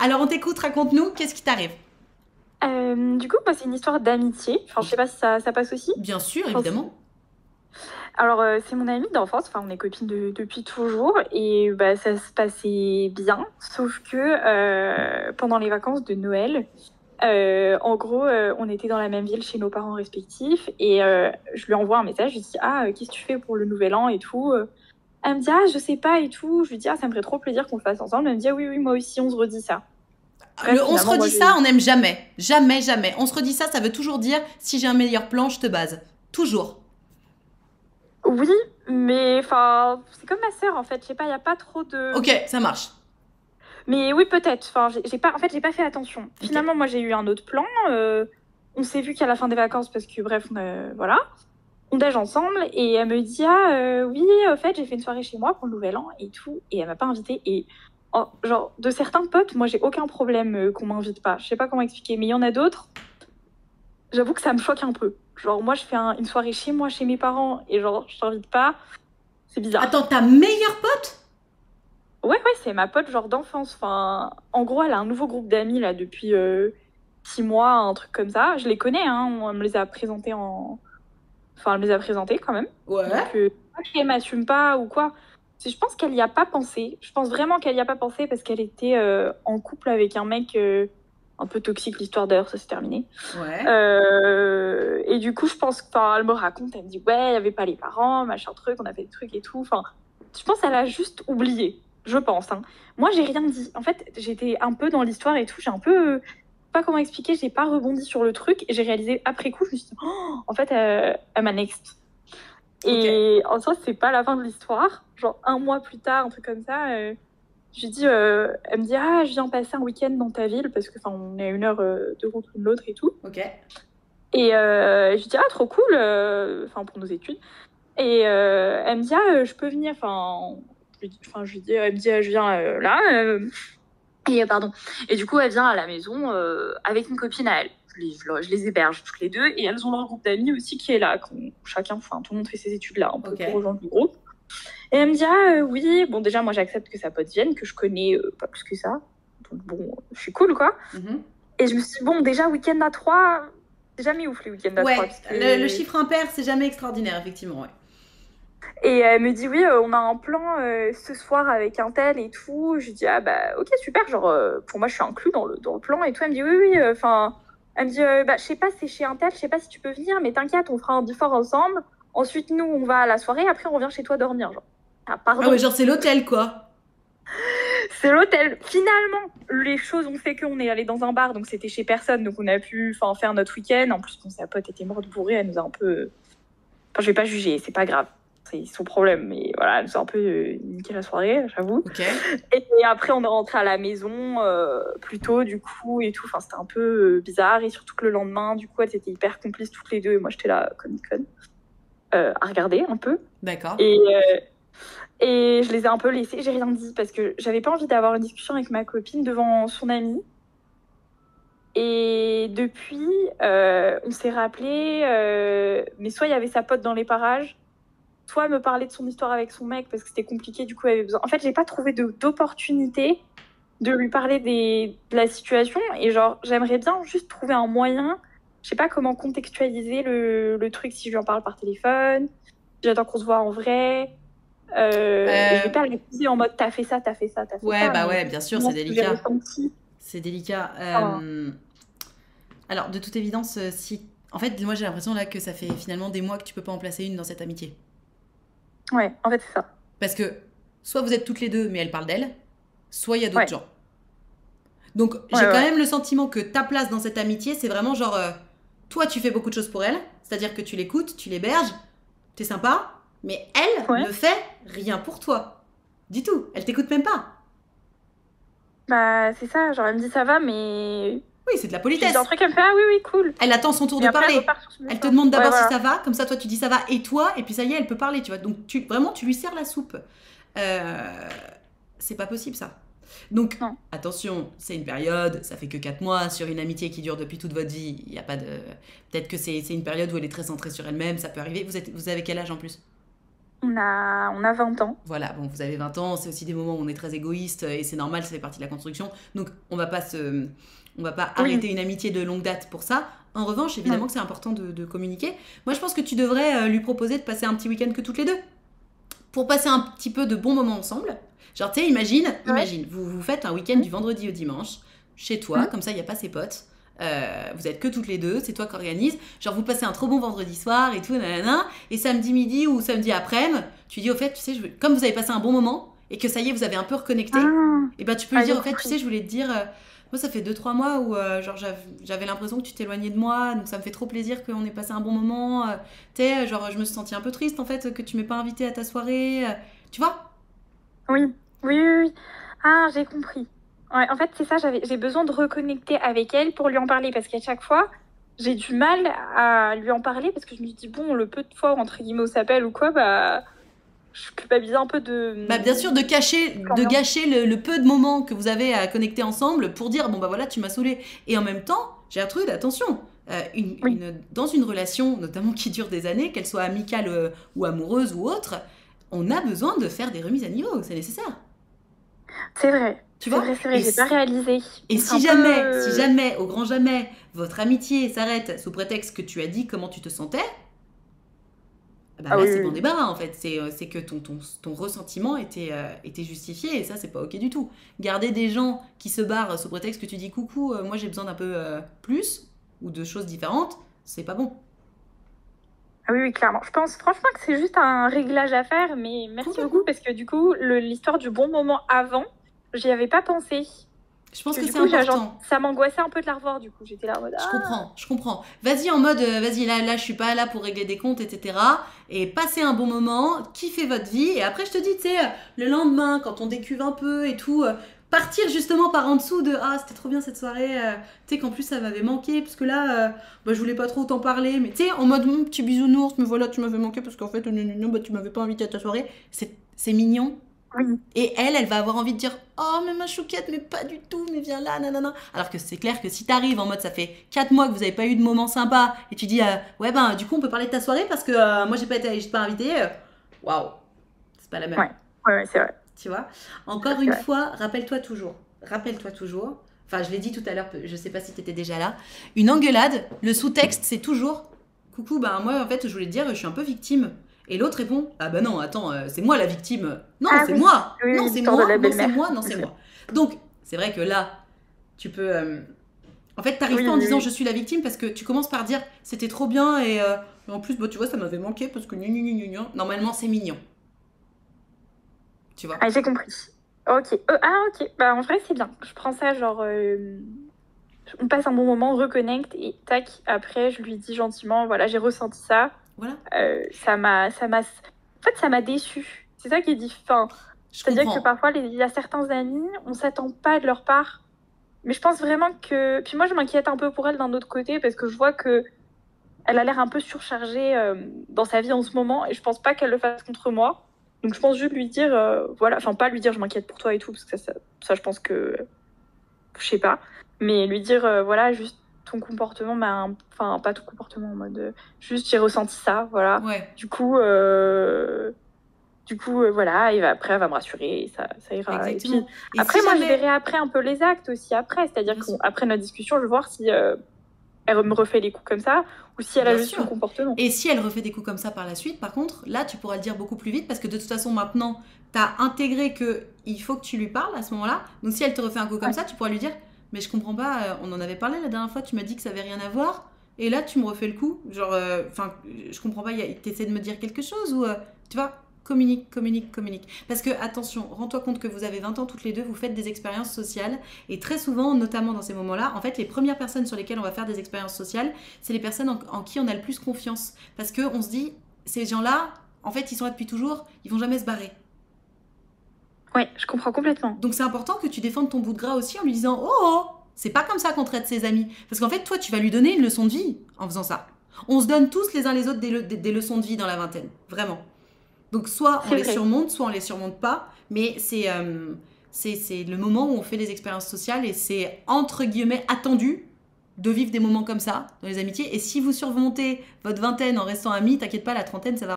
Alors on t'écoute, raconte-nous, qu'est-ce qui t'arrive? Du coup, moi, c'est une histoire d'amitié. Enfin, je sais pas si ça passe aussi. Bien sûr, Enfin, évidemment. alors, c'est mon amie d'enfance. Enfin, on est copines depuis toujours. Et bah, ça se passait bien. Sauf que pendant les vacances de Noël, en gros, on était dans la même ville chez nos parents respectifs. Et je lui envoie un message. Je lui dis, ah, qu'est-ce que tu fais pour le nouvel an et tout. Elle me dit, ah, je sais pas et tout. Je lui dis, ah, ça me ferait trop plaisir qu'on le fasse ensemble. Elle me dit, ah, oui, oui, moi aussi, on se redit ça. Bref, Le on se finalement, moi, redit ça, on n'aime jamais. Jamais, jamais. On se redit ça, ça veut toujours dire si j'ai un meilleur plan, je te base. Toujours. oui, mais enfin, c'est comme ma sœur en fait. Je sais pas, il y a pas trop de. Ok, ça marche. Mais oui, peut-être. Enfin, j'ai pas. En fait, j'ai pas fait attention. Ok. Finalement, moi, j'ai eu un autre plan. On s'est vu qu'à la fin des vacances parce que bref, voilà, on déj ensemble et elle me dit ah oui, en fait, j'ai fait une soirée chez moi pour le Nouvel An et tout et elle m'a pas invitée et oh, genre de certains potes, moi, j'ai aucun problème qu'on m'invite pas. Je sais pas comment expliquer, mais il y en a d'autres. J'avoue que ça me choque un peu. Genre moi, je fais une soirée chez moi, chez mes parents et genre je t'invite pas. C'est bizarre. Attends, ta meilleure pote? Ouais, ouais, c'est ma pote genre d'enfance. Enfin, en gros, elle a un nouveau groupe d'amis là depuis 6 mois, un truc comme ça. Je les connais, hein. On me les a présentés en. Enfin, elle me les a présentés quand même. Ouais. Donc, pas qu'elle m'assume pas ou quoi. Je pense qu'elle y a pas pensé. Je pense vraiment qu'elle y a pas pensé parce qu'elle était en couple avec un mec un peu toxique. L'histoire d'ailleurs, ça s'est terminé. Ouais. Et du coup, je pense qu'elle me raconte, elle me dit ouais, il y avait pas les parents, machin truc, on a fait des trucs et tout. Enfin, je pense qu'elle a juste oublié. Je pense. Hein. Moi, j'ai rien dit. En fait, j'étais un peu dans l'histoire et tout. J'ai un peu. Pas comment expliquer, j'ai pas rebondi sur le truc. Et j'ai réalisé après coup, je me suis dit, oh, en fait, elle m'a next. Ok. Et en soi, c'est pas la fin de l'histoire. Genre, un mois plus tard, un truc comme ça, je lui dis, elle me dit, ah, je viens passer un week-end dans ta ville parce que, enfin, on est à 1 heure de route l'une de l'autre et tout. Ok. Et je lui dis, ah, trop cool, enfin, pour nos études. Et elle me dit, ah, je peux venir, enfin, je lui dis, elle me dit, ah, je viens là. Et pardon. Et du coup, elle vient à la maison avec une copine à elle. Je les héberge toutes les deux. Et elles ont leur groupe d'amis aussi qui est là. Chacun, enfin, tout le monde fait ses études là, un peu Ok. pour rejoindre le groupe. Et elle me dit, ah oui, bon, déjà, moi, j'accepte que sa pote vienne, que je connais pas plus que ça. Donc, bon, je suis cool, quoi. Mhm. Et je me suis dit, bon, déjà, week-end à 3, c'est jamais ouf les week-ends à 3. Ouais, Parce que... le chiffre impair, c'est jamais extraordinaire, effectivement. Ouais. Et elle me dit, oui, on a un plan ce soir avec un tel et tout. Je lui dis, ah bah, ok, super. Genre, pour moi, je suis inclus dans le plan et tout. Elle me dit, oui, oui, enfin, elle me dit, bah, je sais pas, c'est chez un tel, je sais pas si tu peux venir, mais t'inquiète, on fera un before ensemble. Ensuite, nous, on va à la soirée, après, on revient chez toi dormir. Genre, ah, Ah ouais, pardon, genre c'est l'hôtel, quoi. c'est l'hôtel. Finalement, les choses ont fait qu'on est allé dans un bar, donc c'était chez personne, donc on a pu faire notre week-end. En plus, bon, sa pote était morte bourrée, elle nous a un peu. Enfin, je vais pas juger, c'est pas grave. C'est son problème, mais voilà, elle nous a un peu niqué la soirée, j'avoue. Ok. Et après, on est rentré à la maison plus tôt, du coup, et tout. Enfin, c'était un peu bizarre. Et surtout que le lendemain, du coup, elles étaient hyper complices toutes les deux. Et moi, j'étais là, comme une conne, à regarder un peu. D'accord. Et je les ai un peu laissées. J'ai rien dit parce que j'avais pas envie d'avoir une discussion avec ma copine devant son amie. Et depuis, on s'est rappelé, mais soit il y avait sa pote dans les parages, soit elle me parlait de son histoire avec son mec parce que c'était compliqué, du coup elle avait besoin. En fait, j'ai pas trouvé d'opportunité de lui parler de la situation et genre j'aimerais bien juste trouver un moyen, je sais pas comment contextualiser le truc si je lui en parle par téléphone, si j'attends qu'on se voit en vrai. Je vais Euh, pas l'accuser en mode t'as fait ça, t'as fait ça, t'as fait ouais, ça, bah mais ouais, bien sûr, comment c'est ce que j'ai délicat. ressenti. C'est délicat. Enfin, Alors, de toute évidence, si. En fait, moi j'ai l'impression là que ça fait finalement des mois que tu peux pas en placer une dans cette amitié. ouais, en fait c'est ça. Parce que soit vous êtes toutes les deux, mais elle parle d'elle, soit il y a d'autres Ouais, gens. Donc ouais, j'ai quand ouais. même le sentiment que ta place dans cette amitié, c'est vraiment genre, toi tu fais beaucoup de choses pour elle, c'est-à-dire que tu l'écoutes, tu l'héberges, t'es sympa, mais elle Ouais. ne fait rien pour toi. Du tout, elle t'écoute même pas. Bah, c'est ça, genre, elle me dit ça va, mais Oui, c'est de la je lui dis un politesse. truc, elle me fait ah oui, oui, cool. Elle attend son tour Mais de après, elle parler. repart sur son Elle te histoire. demande Ouais, d'abord si voilà. ça va, comme ça toi tu dis ça va et toi, et puis ça y est, elle peut parler, tu vois. Donc vraiment, tu lui sers la soupe. Euh, c'est pas possible ça. Donc Non, attention, c'est une période, ça fait que 4 mois sur une amitié qui dure depuis toute votre vie. Il y a pas de. Peut-être que c'est une période où elle est très centrée sur elle-même, ça peut arriver. Vous avez quel âge en plus? On a 20 ans. Voilà, bon, vous avez 20 ans, c'est aussi des moments où on est très égoïste et c'est normal, ça fait partie de la construction. Donc, on va pas Oui, arrêter une amitié de longue date pour ça. En revanche, évidemment non. que c'est important de communiquer. Moi, je pense que tu devrais lui proposer de passer un petit week-end que toutes les deux pour passer un petit peu de bons moments ensemble. Genre, tu sais, Ouais. imagine, vous faites un week-end Mm, du vendredi au dimanche chez toi, mm. comme ça, il n'y a pas ses potes. Vous êtes que toutes les deux, c'est toi qui organise. Genre, vous passez un trop bon vendredi soir et tout, nanana. Et samedi midi ou samedi après-midi, tu dis au fait, tu sais, comme vous avez passé un bon moment et que ça y est, vous avez un peu reconnecté, Ah, et ben tu peux lui ah, j'ai dire au fait, tu compris. sais, je voulais te dire, moi ça fait 2 3 mois où genre j'avais l'impression que tu t'éloignais de moi, donc ça me fait trop plaisir qu'on ait passé un bon moment. Tu sais, genre je me suis sentie un peu triste en fait que tu m'aies pas invité à ta soirée. Tu vois? Oui, oui, oui, oui. Ah, j'ai compris. Ouais, en fait, c'est ça, j'ai besoin de reconnecter avec elle pour lui en parler parce qu'à chaque fois, j'ai du mal à lui en parler parce que je me dis, bon, le peu de fois, entre guillemets, où ça s'appelle ou quoi, bah, je culpabilise un peu Bah bien sûr, de de l'ambiance. gâcher le peu de moments que vous avez à connecter ensemble pour dire bon bah voilà tu m'as saoulé. Et en même temps, Gertrude, attention, Oui, dans une relation notamment qui dure des années, qu'elle soit amicale ou amoureuse ou autre, on a besoin de faire des remises à niveau, c'est nécessaire. c'est vrai. Tu vois? C'est vrai, j'ai pas réalisé. Et C'est un peu. si jamais, au grand jamais, votre amitié s'arrête sous prétexte que tu as dit comment tu te sentais, bah Ah là oui, c'est oui, bon oui. débarras en fait. C'est que ton ressentiment était justifié et ça c'est pas ok du tout. Garder des gens qui se barrent sous prétexte que tu dis coucou, moi j'ai besoin d'un peu plus ou de choses différentes, c'est pas bon. Ah oui, oui, clairement. Je pense franchement que c'est juste un réglage à faire, mais merci beaucoup Complètement. parce que du coup, l'histoire du bon moment avant, j'y avais pas pensé. Je Parce pense que que du c'est coup, important. ça m'angoissait un peu de la revoir, du coup. J'étais là en mode, Je ah, comprends, je comprends. Vas-y en mode, vas-y là je suis pas là pour régler des comptes, etc. Et passez un bon moment, kiffez votre vie. Et après je te dis, tu sais, le lendemain, quand on décuve un peu et tout, partir justement par en dessous de, ah c'était trop bien cette soirée, tu sais qu'en plus ça m'avait manqué, parce que là, bah, je voulais pas trop t'en parler. Mais tu sais, en mode, petit bisounours, mais voilà, tu m'avais manqué parce qu'en fait, bah, tu m'avais pas invité à ta soirée. C'est mignon. oui. Et elle va avoir envie de dire oh, mais ma chouquette, mais pas du tout, mais viens là, nanana. Alors que c'est clair que si t'arrives en mode ça fait 4 mois que vous avez pas eu de moment sympa et tu dis ouais, ben du coup, on peut parler de ta soirée parce que moi j'ai pas invité, waouh, c'est pas la même. Ouais, ouais, ouais, c'est vrai. Tu vois? C'est Encore vrai. une Ouais. fois, rappelle-toi toujours, enfin, je l'ai dit tout à l'heure, je sais pas si t'étais déjà là, une engueulade, le sous-texte, c'est toujours coucou, ben moi en fait, je voulais te dire, je suis un peu victime. Et l'autre répond ah bah non, attends, c'est moi la victime. Non, Ah c'est oui, moi. oui, Non, oui, c'est l'histoire de moi. la Non, c'est belle-mère. moi. Non, c'est Ok. moi. Donc, c'est vrai que là, tu peux. En fait, t'arrives Oui, pas en oui, disant oui. je suis la victime parce que tu commences par dire c'était trop bien et en plus, bah, tu vois, ça m'avait manqué parce que normalement, c'est mignon. Tu vois? Ah, j'ai compris. Ok. Ah, ok. Bah, en vrai, c'est bien. Je prends ça, genre, on passe un bon moment, on reconnecte et tac, après, je lui dis gentiment, voilà, j'ai ressenti ça. Voilà. En fait, ça m'a déçue. C'est ça qui est différent. Je C'est-à-dire que comprends. parfois, il y a certains amis, on s'attend pas de leur part. Mais je pense vraiment que. Puis moi, je m'inquiète un peu pour elle d'un autre côté parce que je vois que elle a l'air un peu surchargée dans sa vie en ce moment et je pense pas qu'elle le fasse contre moi. Donc je pense juste lui dire, voilà, enfin pas lui dire je m'inquiète pour toi et tout, parce que ça je pense que, je sais pas, mais lui dire, voilà, juste ton comportement, enfin pas ton comportement en mode, juste j'ai ressenti ça, voilà. Ouais, Voilà, après elle va me rassurer, et ça ira. Et puis exactement. Et après, si moi je verrai jamais. après un peu les actes aussi après, c'est-à-dire Bien sûr. qu'après notre discussion, je vais voir si elle me refait les coups comme ça ou si elle a Bien juste son sûr. comportement. Et si elle refait des coups comme ça par la suite, par contre, là, tu pourras le dire beaucoup plus vite parce que de toute façon, maintenant, tu as intégré que il faut que tu lui parles à ce moment-là. Donc, si elle te refait un coup comme Ouais. ça, tu pourras lui dire mais je comprends pas, on en avait parlé la dernière fois, tu m'as dit que ça avait rien à voir. Et là, tu me refais le coup. Genre, enfin, je comprends pas, t'essaies de me dire quelque chose ou. Tu vois, communique, communique, communique. Parce que, attention, rends-toi compte que vous avez 20 ans toutes les deux, vous faites des expériences sociales. Et très souvent, notamment dans ces moments-là, en fait, les premières personnes sur lesquelles on va faire des expériences sociales, c'est les personnes en qui on a le plus confiance. Parce qu'on se dit, ces gens-là, en fait, ils sont là depuis toujours, ils vont jamais se barrer. Ouais, je comprends complètement. Donc c'est important que tu défendes ton bout de gras aussi en lui disant, oh, c'est pas comme ça qu'on traite ses amis. Parce qu'en fait, toi, tu vas lui donner une leçon de vie en faisant ça. On se donne tous les uns les autres des leçons de vie dans la vingtaine, vraiment. Donc soit on C'est les vrai. surmonte, soit on les surmonte pas, mais c'est le moment où on fait les expériences sociales et c'est entre guillemets attendu de vivre des moments comme ça dans les amitiés. Et si vous surmontez votre vingtaine en restant amis, t'inquiète pas, la trentaine, ça va